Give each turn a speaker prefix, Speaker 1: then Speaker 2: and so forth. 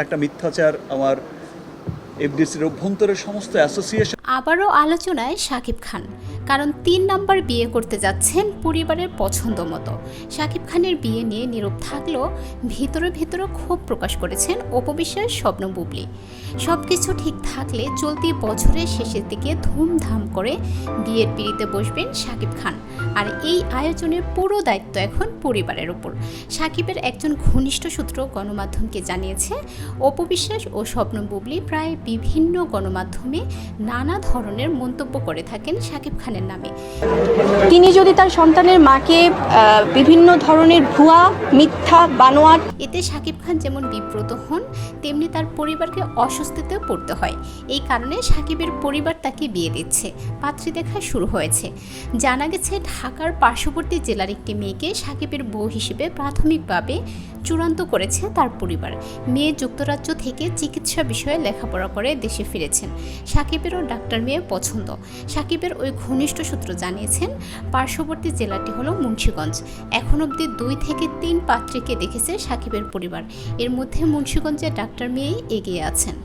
Speaker 1: একটা মিথ্যাচার আমার এফডিসির অভ্যন্তরের সমস্ত অ্যাসোসিয়েশন।
Speaker 2: আবারও আলোচনায় শাকিব খান, কারণ ৩ নম্বর বিয়ে করতে যাচ্ছেন পরিবারের পছন্দ মতো। শাকিব খানের বিয়ে নিয়ে নীরব থাকলেও ভিতরে ভিতরে ক্ষোভ প্রকাশ করেছেন অপু বিশ্বাস, শবনম বুবলী। সব কিছু ঠিক থাকলে চলতি বছরের শেষের দিকে ধুমধাম করে বিয়ের পিঁড়িতে বসবেন শাকিব খান। আর এই আয়োজনের পুরো দায়িত্ব এখন পরিবারের উপর। শাকিবের একজন ঘনিষ্ঠ সূত্র গণমাধ্যমকে জানিয়েছে, অপু বিশ্বাস ও শবনম বুবলী প্রায় বিভিন্ন গণমাধ্যমে নানা ধরনের মন্তব্য করে থাকেন শাকিব খানের নামে।
Speaker 3: তিনি যদি তার সন্তানের মাকে বিভিন্ন ধরনের ভুয়া, মিথ্যা, বানোয়াট,
Speaker 2: এতে শাকিব খান যেমন বিব্রত হন, তেমনি তার পরিবারকে অস্বস্তিতে পড়তে হয়। এই কারণে শাকিবের পরিবার তাকে বিয়ে দিচ্ছে, পাত্রী দেখা শুরু হয়েছে। জানা গেছে ঢাকার পার্শ্ববর্তী জেলার একটি মেয়েকে শাকিবের বউ হিসেবে প্রাথমিকভাবে চূড়ান্ত করেছে তার পরিবার। মেয়ে যুক্তরাজ্য থেকে চিকিৎসা বিষয়ে লেখাপড়া করে দেশে ফিরেছেন। শাকিবেরও ডাক্তার মেয়ে পছন্দ। শাকিবের ওই ঘনিষ্ঠ সূত্র জানিয়েছেন, পার্শ্ববর্তী জেলাটি হলো মুন্সিগঞ্জ। এখন অবধি 2 থেকে 3 পাত্রীকে দেখেছে শাকিবের পরিবার। এর মধ্যে মুন্সিগঞ্জের ডাক্তার মেয়েই এগিয়ে আছেন।